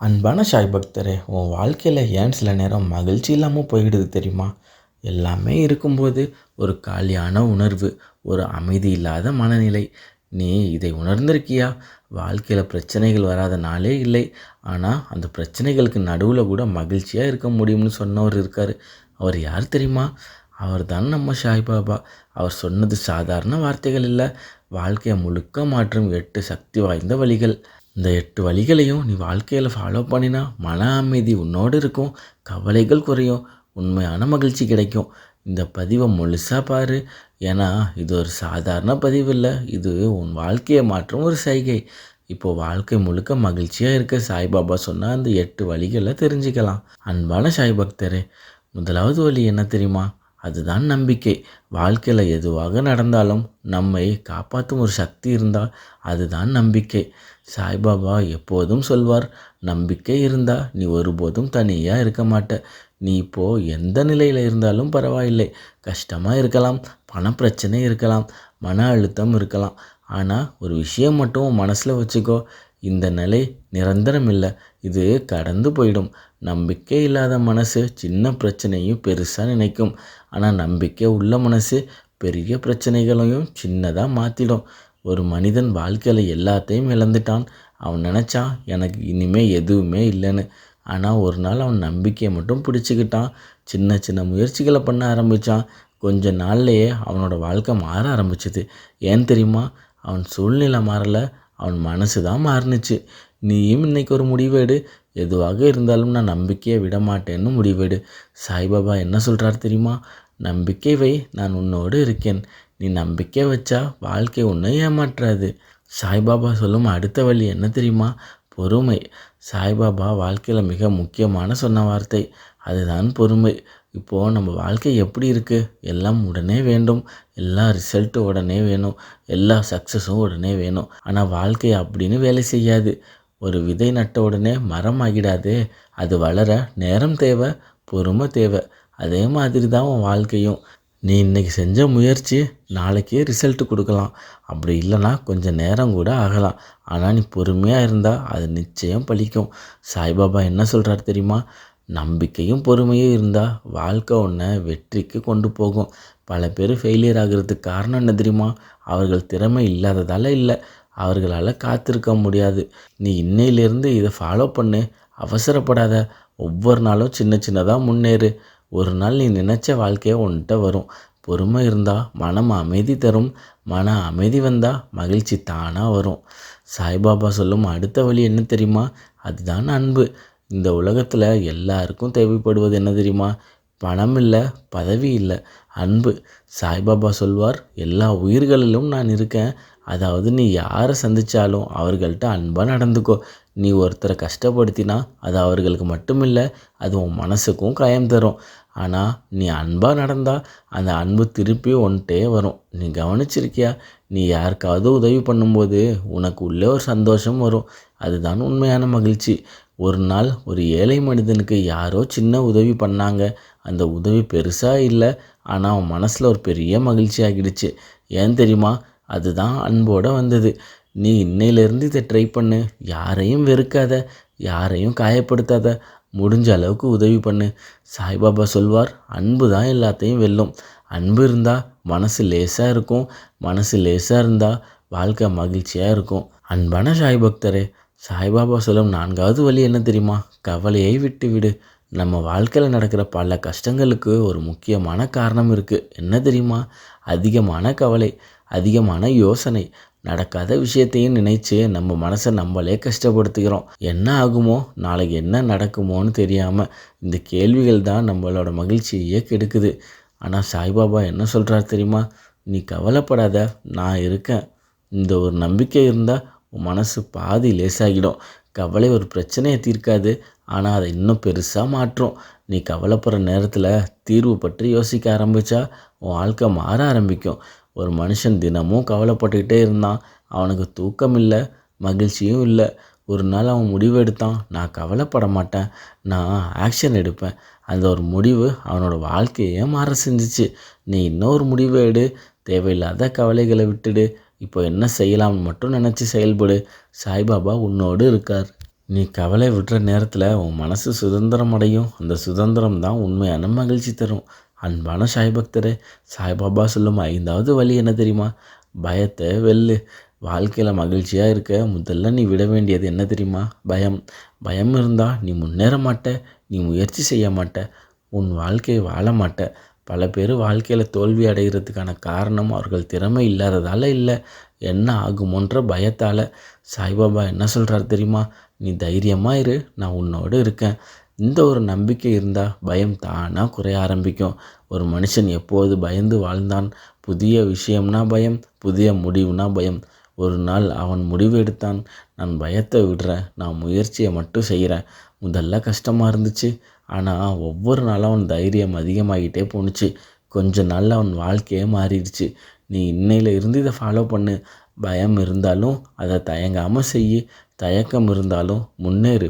அன்பான சாய் பக்தரே, உன் வாழ்க்கையில் ஏன் சில நேரம் மகிழ்ச்சி இல்லாமல் போயிடுது தெரியுமா? எல்லாமே இருக்கும்போது ஒரு காலியான உணர்வு, ஒரு அமைதி இல்லாத மனநிலை. நீ இதை உணர்ந்திருக்கியா? வாழ்க்கையில் பிரச்சனைகள் வராத நாளே இல்லை. ஆனால் அந்த பிரச்சனைகளுக்கு நடுவில் கூட மகிழ்ச்சியாக இருக்க முடியும்னு சொன்னவர் இருக்கார். அவர் யார் தெரியுமா? அவர் தான் நம்ம சாய்பாபா. அவர் சொன்னது சாதாரண வார்த்தைகள் இல்லை, வாழ்க்கையை முழுக்க மாற்றும் 8 சக்தி வாய்ந்த வழிகள். இந்த 8 வழிகளையும் நீ வாழ்க்கையில் ஃபாலோ பண்ணினா மன அமைதி உன்னோடு இருக்கும், கவலைகள் குறையும், உண்மையான மகிழ்ச்சி கிடைக்கும். இந்த பதிவை முழுசாக பாரு. ஏன்னா இது ஒரு சாதாரண பதிவு இல்லை, இது உன் வாழ்க்கையை மாற்றும் ஒரு செய்கை. இப்போது வாழ்க்கை முழுக்க மகிழ்ச்சியாக இருக்க சாய்பாபா சொன்னால் அந்த 8 வழிகளை தெரிஞ்சுக்கலாம். அன்பான சாய் பக்தரே, முதலாவது வழி என்ன தெரியுமா? அதுதான் நம்பிக்கை. வாழ்க்கையில் எதுவாக நடந்தாலும் நம்மை காப்பாற்றும் ஒரு சக்தி இருந்தால் அதுதான் நம்பிக்கை. சாய்பாபா எப்போதும் சொல்வார், நம்பிக்கை இருந்தால் நீ ஒருபோதும் தனியாக இருக்க மாட்ட. நீ இப்போது எந்த நிலையில் இருந்தாலும் பரவாயில்லை. கஷ்டமாக இருக்கலாம், பணப்பிரச்சனை இருக்கலாம், மன அழுத்தம் இருக்கலாம். ஆனால் ஒரு விஷயம் மட்டும் உன் மனசில் வச்சுக்கோ, இந்த நிலை நிரந்தரம் இல்லை, இது கடந்து போயிடும். நம்பிக்கை இல்லாத மனசு சின்ன பிரச்சனையும் பெருசாக நினைக்கும். ஆனால் நம்பிக்கை உள்ள மனசு பெரிய பிரச்சனைகளையும் சின்னதாக மாற்றிடும். ஒரு மனிதன் வாழ்க்கையில் எல்லாத்தையும் இழந்துட்டான். அவன் நினச்சான் எனக்கு இனிமேல் எதுவுமே இல்லைன்னு. ஆனால் ஒரு நாள் அவன் நம்பிக்கையை மட்டும் பிடிச்சிக்கிட்டான். சின்ன சின்ன முயற்சிகளை பண்ண ஆரம்பித்தான். கொஞ்ச நாள்லையே அவனோட வாழ்க்கை மாற ஆரம்பிச்சிது. ஏன் தெரியுமா? அவன் சூழ்நிலை மாறலை, அவன் மனசு தான் மாறுனுச்சு. நீயும் இன்னைக்கு ஒரு முடிவெடு. எதுவாக இருந்தாலும் நான் நம்பிக்கையை விட மாட்டேன்னு முடிவெடு. சாய்பாபா என்ன சொல்கிறார் தெரியுமா? நம்பிக்கை வை, நான் உன்னோடு இருக்கேன். நீ நம்பிக்கை வச்சா வாழ்க்கை உன்னை ஏமாற்றாது. சாய்பாபா சொல்லும் அடுத்த வழி என்ன தெரியுமா? பொறுமை. சாய்பாபா வாழ்க்கையில் மிக முக்கியமான சொன்ன வார்த்தை அதுதான் பொறுமை. இப்போது நம்ம வாழ்க்கை எப்படி இருக்குது? எல்லாம் உடனே வேண்டும், எல்லா ரிசல்ட்டும் உடனே வேணும், எல்லா சக்ஸஸும் உடனே வேணும். ஆனால் வாழ்க்கை அப்படின்னு வேலை செய்யாது. ஒரு விதை நட்ட உடனே மரம் ஆகிடாது. அது வளர நேரம் தேவை, பொறுமை தேவை. அதே மாதிரி தான் உன் வாழ்க்கையும். நீ இன்றைக்கி செஞ்ச முயற்சி நாளைக்கே ரிசல்ட்டு கொடுக்கலாம், அப்படி இல்லைன்னா கொஞ்சம் நேரம் கூட ஆகலாம். ஆனால் நீ பொறுமையாக இருந்தால் அது நிச்சயம் பலிக்கும். சாய்பாபா என்ன சொல்கிறார் தெரியுமா? நம்பிக்கையும் பொறுமையும் இருந்தால் வாழ்க்கை ஒன்றை வெற்றிக்கு கொண்டு போகும். பல பேர் ஃபெயிலியர் ஆகிறதுக்கு காரணம் என்ன தெரியுமா? அவர்கள் திறமை இல்லாததால் இல்லை, அவர்களால் காத்திருக்க முடியாது. நீ இன்னையிலேருந்து இதை ஃபாலோ பண்ணு, அவசரப்படாத. ஒவ்வொரு நாளும் சின்ன சின்னதாக முன்னேறு. ஒரு நாள் நீ நினச்ச வாழ்க்கையை உன்கிட்ட வரும். பொறுமை இருந்தால் மனம் அமைதி தரும், மன அமைதி வந்தால் மகிழ்ச்சி தானாக வரும். சாய்பாபா சொல்லும் அடுத்த வழி என்ன தெரியுமா? அதுதான் அன்பு. இந்த உலகத்தில் எல்லாருக்கும் தேவைப்படுவது என்ன தெரியுமா? பணம் இல்லை, பதவி இல்லை, அன்பு. சாய்பாபா சொல்வார், எல்லா உயிர்களிலும் நான் இருக்கேன். அதாவது நீ யாரை சந்தித்தாலும் அவர்கள்ட்ட அன்பாக நடந்துக்கோ. நீ ஒருத்தரை கஷ்டப்படுத்தினா அது அவர்களுக்கு மட்டும் இல்லை, அது உன் மனசுக்கும் காயம் தரும். ஆனால் நீ அன்பாக நடந்தால் அந்த அன்பு திருப்பி ஒன்ட்டே வரும். நீ கவனிச்சிருக்கியா? நீ யாருக்காவது உதவி பண்ணும்போது உனக்கு உள்ளே ஒரு சந்தோஷம் வரும். அதுதான் உண்மையான மகிழ்ச்சி. ஒரு நாள் ஒரு ஏழை மனிதனுக்கு யாரோ சின்ன உதவி பண்ணாங்க. அந்த உதவி பெருசாக இல்லை, ஆனால் அவன் மனசில் ஒரு பெரிய மகிழ்ச்சி ஆகிடுச்சு. ஏன் தெரியுமா? அதுதான் அன்போடு வந்தது. நீ இன்னையிலேருந்து இதை ட்ரை பண்ணு. யாரையும் வெறுக்காத, யாரையும் காயப்படுத்தாத, முடிஞ்ச அளவுக்கு உதவி பண்ணு. சாய்பாபா சொல்வார், அன்பு தான் எல்லாத்தையும் வெல்லும். அன்பு இருந்தால் மனசு லேசாக இருக்கும், மனசு லேசாக இருந்தால் வாழ்க்கை மகிழ்ச்சியாக இருக்கும். அன்பான சாய் பக்தரே, சாய்பாபா சொல்லும் 4வது வழி என்ன தெரியுமா? கவலையை விட்டு விடு. நம்ம வாழ்க்கையில் நடக்கிற பல கஷ்டங்களுக்கு ஒரு முக்கியமான காரணம் இருக்குது. என்ன தெரியுமா? அதிகமான கவலை, அதிகமான யோசனை. நடக்காத விஷயத்தையும் நினைச்சு நம்ம மனசை நம்மளே கஷ்டப்படுத்துகிறோம். என்ன ஆகுமோ, நாளைக்கு என்ன நடக்குமோன்னு தெரியாமல் இந்த கேள்விகள் தான் நம்மளோட மகிழ்ச்சியே கெடுக்குது. ஆனால் சாய்பாபா என்ன சொல்கிறார் தெரியுமா? நீ கவலைப்படாத, நான் இருக்கேன். இந்த ஒரு நம்பிக்கை இருந்தால் உன் மனசு பாதி லேசாகிடும். கவலை ஒரு பிரச்சனையை தீர்க்காது, ஆனால் அதை இன்னும் பெருசாக மாற்றும். நீ கவலைப்படுற நேரத்தில் தீர்வு பற்றி யோசிக்க ஆரம்பித்தா உன் வாழ்க்கை மாற ஆரம்பிக்கும். ஒரு மனுஷன் தினமும் கவலைப்பட்டுக்கிட்டே இருந்தான். அவனுக்கு தூக்கம் இல்லை, மகிழ்ச்சியும் இல்லை. ஒரு நாள் அவன் முடிவு எடுத்தான், நான் கவலைப்பட மாட்டேன், நான் ஆக்ஷன் எடுப்பேன். அந்த ஒரு முடிவு அவனோட வாழ்க்கையே மாற செஞ்சிச்சு. நீ இன்னொரு முடிவை எடு. தேவையில்லாத கவலைகளை விட்டுடு. இப்போ என்ன செய்யலாம்னு மட்டும் நினச்சி செயல்படு. சாய்பாபா உன்னோடு இருக்கார். நீ கவலை விடுற நேரத்தில் உன் மனசு சுதந்திரம் அடையும். அந்த சுதந்திரம் தான் உண்மையான மகிழ்ச்சி தரும். அன்பான சாய் பக்தரே, சாய்பாபா சொல்லும் 5வது வழி என்ன தெரியுமா? பயத்தை வெல்லு. வாழ்க்கையில் மகிழ்ச்சியாக இருக்க முதல்ல நீ விட வேண்டியது என்ன தெரியுமா? பயம். பயம் இருந்தால் நீ முன்னேற மாட்ட, நீ முயற்சி செய்ய மாட்ட, உன் வாழ்க்கையை வாழ மாட்ட. பல பேர் வாழ்க்கையில் தோல்வி அடைகிறதுக்கான காரணம் அவர்கள் திறமை இல்லாததால் இல்லை, என்ன ஆகுமோன்ற பயத்தால். சாய்பாபா என்ன சொல்கிறார் தெரியுமா? நீ தைரியமாக இரு, நான் உன்னோடு இருக்கேன். இந்த ஒரு நம்பிக்கை இருந்தால் பயம் தானாக குறைய ஆரம்பிக்கும். ஒரு மனுஷன் எப்போது பயந்து வாழ்ந்தான்? புதிய விஷயம்னா பயம், புதிய முடிவுனா பயம். ஒரு நாள் அவன் முடிவு எடுத்தான், நான் பயத்தை விடுறேன், நான் முயற்சியை மட்டும் செய்கிறேன். முதல்ல கஷ்டமாக இருந்துச்சு, ஆனால் ஒவ்வொரு நாளும் அவன் தைரியம் அதிகமாகிட்டே போணுச்சு. கொஞ்ச நாளில் அவன் வாழ்க்கையே மாறிடுச்சு. நீ இன்னையில இருந்து இதை ஃபாலோ பண்ணு. பயம் இருந்தாலும் அதை தயங்காமல் செய், தயக்கம் இருந்தாலும் முன்னேறு.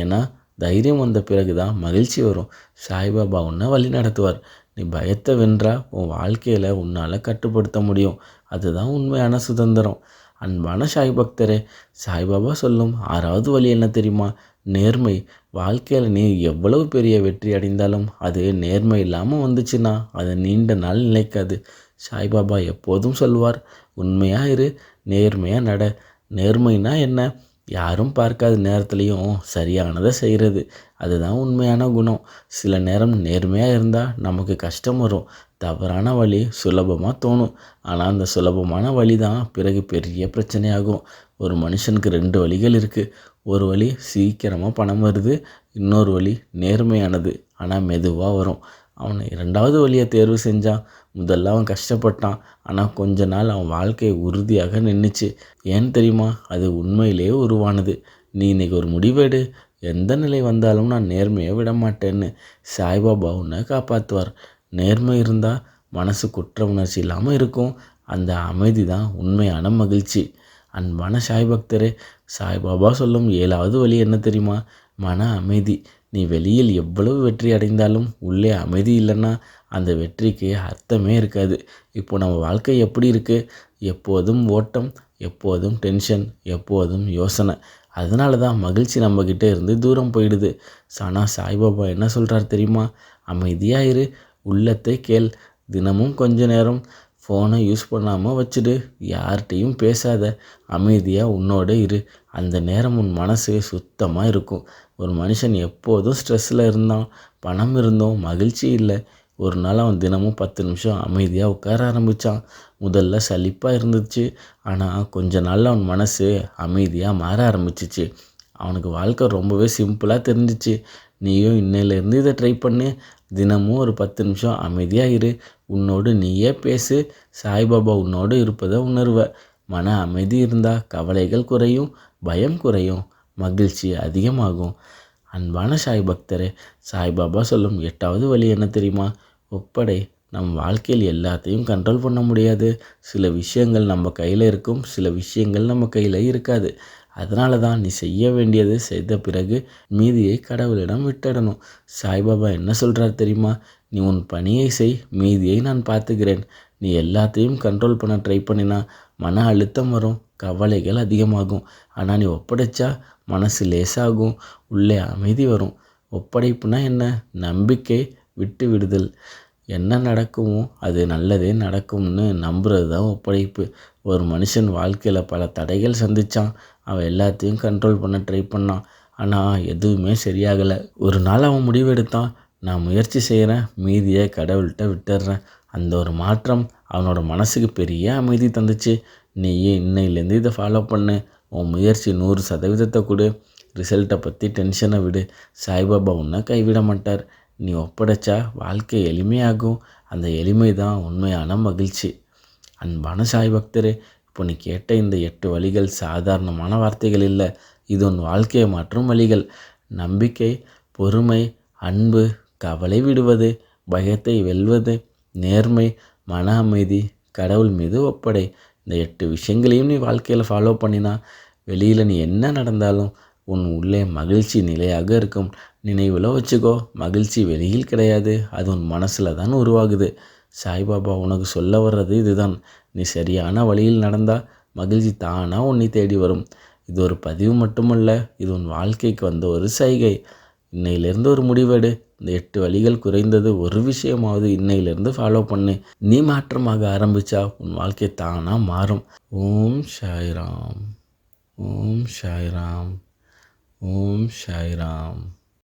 ஏன்னா தைரியம் வந்த பிறகு தான் மகிழ்ச்சி வரும். சாய்பாபா உன்னை வழி நடத்துவார். நீ பயத்தை வென்றா உன் வாழ்க்கையில் உன்னால் கட்டுப்படுத்த முடியும். அதுதான் உண்மையான சுதந்திரம். அன்பான சாய் பக்தரே, சாய்பாபா சொல்லும் 6வது வழி என்ன தெரியுமா? நேர்மை. வாழ்க்கையில் நீ எவ்வளவு பெரிய வெற்றி அடைந்தாலும் அது நேர்மை இல்லாமல் வந்துச்சுன்னா அது நீண்ட நாள் நிலைக்காது. சாய்பாபா எப்போதும் சொல்வார், உண்மையாக இரு, நேர்மையாக நட. நேர்மைனா என்ன? யாரும் பார்க்காத நேரத்துலையும் சரியானதை செய்கிறது. அதுதான் உண்மையான குணம். சில நேரம் நேர்மையாக இருந்தால் நமக்கு கஷ்டம் வரும். தவறான வழி சுலபமாக தோணும். ஆனால் அந்த சுலபமான வழி தான் பிறகு பெரிய பிரச்சனையாகும். ஒரு மனுஷனுக்கு 2 வழிகள் இருக்குது. ஒரு வழி சீக்கிரமாக பணம் வருது, இன்னொரு வழி நேர்மையானது ஆனால் மெதுவாக வரும். அவன் 2வது வழியை தேர்வு செஞ்சான். முதல்ல அவன் கஷ்டப்பட்டான், ஆனால் கொஞ்ச நாள் அவன் வாழ்க்கை உறுதியாக நின்றுச்சு. ஏன் தெரியுமா? அது உண்மையிலேயே உருவானது. நீ இன்னைக்கு ஒரு முடிவெடு, எந்த நிலை வந்தாலும் நான் நேர்மையை விட மாட்டேன்னு. சாய்பாபா உன்னை காப்பாற்றுவார். நேர்மை இருந்தால் மனசு குற்ற உணர்ச்சி இல்லாமல் இருக்கும். அந்த அமைதி தான் உண்மையான மகிழ்ச்சி. அன்பான சாய் பக்தரே, சாய்பாபா சொல்லும் 7வது வழி என்ன தெரியுமா? மன அமைதி. நீ வெளியில் எவ்வளவு வெற்றி அடைந்தாலும் உள்ளே அமைதி இல்லைன்னா அந்த வெற்றிக்கு அர்த்தமே இருக்காது. இப்போ நம்ம வாழ்க்கை எப்படி இருக்குது? எப்போதும் ஓட்டம், எப்போதும் டென்ஷன், எப்போதும் யோசனை. அதனால தான் மகிழ்ச்சி நம்மக்கிட்ட இருந்து தூரம் போயிடுது. ஆனால் சாய்பாபா என்ன சொல்கிறார் தெரியுமா? அமைதியாக இரு, உள்ளத்தை கேள். தினமும் கொஞ்ச நேரம் ஃபோனை யூஸ் பண்ணாமல் வச்சுடு. யார்கிட்டையும் பேசாத, அமைதியாக உன்னோட இரு. அந்த நேரம் உன் மனசு சுத்தமாக இருக்கும். ஒரு மனுஷன் எப்போதும் ஸ்ட்ரெஸ்ஸில் இருந்தான், பணம் இருந்தோம், மகிழ்ச்சி இல்லை. ஒரு நாள் அவன் தினமும் 10 நிமிஷம் அமைதியாக உட்கார ஆரம்பித்தான். முதல்ல சலிப்பாக இருந்துச்சு, ஆனால் கொஞ்ச நாளில் அவன் மனசு அமைதியாக மாற ஆரம்பிச்சிச்சு. அவனுக்கு வாழ்க்கை ரொம்பவே சிம்பிளாக தெரிஞ்சிச்சு. நீயும் இன்னையிலேருந்து இதை ட்ரை பண்ணு. தினமும் ஒரு 10 நிமிஷம் அமைதியாக இரு. உன்னோடு நீயே பேசு. சாய்பாபா உன்னோடு இருப்பதை உணர்வ. மன அமைதி இருந்தால் கவலைகள் குறையும், பயம் குறையும், மகிழ்ச்சி அதிகமாகும். அன்பான சாய் பக்தரே, சாய்பாபா சொல்லும் 8வது வழி என்ன தெரியுமா? ஒப்படை. நம் வாழ்க்கையில் எல்லாத்தையும் கண்ட்ரோல் பண்ண முடியாது. சில விஷயங்கள் நம்ம கையில் இருக்கும், சில விஷயங்கள் நம்ம கையில் இருக்காது. அதனால தான் நீ செய்ய வேண்டியது செய்த பிறகு மீதியை கடவுளிடம் விட்டுடணும். சாய்பாபா என்ன சொல்கிறார் தெரியுமா? நீ உன் பணியை செய், மீதியை நான் பார்த்துக்கிறேன். நீ எல்லாத்தையும் கண்ட்ரோல் பண்ண ட்ரை பண்ணினா மன அழுத்தம் வரும், கவலைகள் அதிகமாகும். ஆனால் நீ ஒப்படைச்சா மனசு லேசாகும், உள்ளே அமைதி வரும். ஒப்படைப்புனா என்ன? நம்பிக்கை, விட்டு விடுதல். என்ன நடக்குமோ அது நல்லதே நடக்கும்னு நம்புறது தான் ஒப்படைப்பு. ஒரு மனுஷன் வாழ்க்கையில் பல தடைகள் சந்தித்தான். அவன் எல்லாத்தையும் கண்ட்ரோல் பண்ண ட்ரை பண்ணான், ஆனால் எதுவுமே சரியாகலை. ஒரு நாள் அவன் முடிவெடுத்தான், நான் முயற்சி செய்கிறேன், மீதியை கடவுள்கிட்ட விட்டுடுறேன். அந்த ஒரு மாற்றம் அவனோட மனசுக்கு பெரிய அமைதி தந்துச்சு. நீயே இன்னையிலேருந்து இதை ஃபாலோ பண்ணு. உன் முயற்சி 100% கொடு. ரிசல்ட்டை பற்றி டென்ஷனை விடு. சாய்பாபா உன்னை கைவிட மாட்டார். நீ ஒப்படைச்சா வாழ்க்கை எளிமையாகும். அந்த எளிமை தான் உண்மையான மகிழ்ச்சி. அன்பான சாய் பக்தரே, இப்போ நீ கேட்ட இந்த 8 வழிகள் சாதாரணமான வார்த்தைகள் இல்லை. இது உன் வாழ்க்கையை மாற்றும் வழிகள். நம்பிக்கை, பொறுமை, அன்பு, கவலை விடுவது, பயத்தை வெல்வது, நேர்மை, மன அமைதி, கடவுள் மீது ஒப்படை. இந்த 8 விஷயங்களையும் நீ வாழ்க்கையில் ஃபாலோ பண்ணினா வெளியில் நீ என்ன நடந்தாலும் உன் உள்ளே மகிழ்ச்சி நிலையாக இருக்கும். நினைவில் வச்சுக்கோ, மகிழ்ச்சி வெளியில் கிடையாது, அது உன் மனசில் தான் உருவாகுது. சாய்பாபா உனக்கு சொல்ல வர்றது இதுதான். நீ சரியான வழியில் நடந்தால் மகிழ்ச்சி தானாக உன்னை தேடி வரும். இது ஒரு பதிவு மட்டுமல்ல, இது உன் வாழ்க்கைக்கு வந்த ஒரு சைகை. இன்னையிலேருந்து ஒரு முடிவெடு. இந்த 8 வழிகள் குறைந்தது ஒரு விஷயமாவது இன்னையிலேருந்து ஃபாலோ பண்ணு. நீ மாற்றமாக ஆரம்பிச்சா உன் வாழ்க்கை தானாக மாறும். ஓம் சாய்ராம். ஓம் சாய்ராம். ஓம் சாய்ராம்.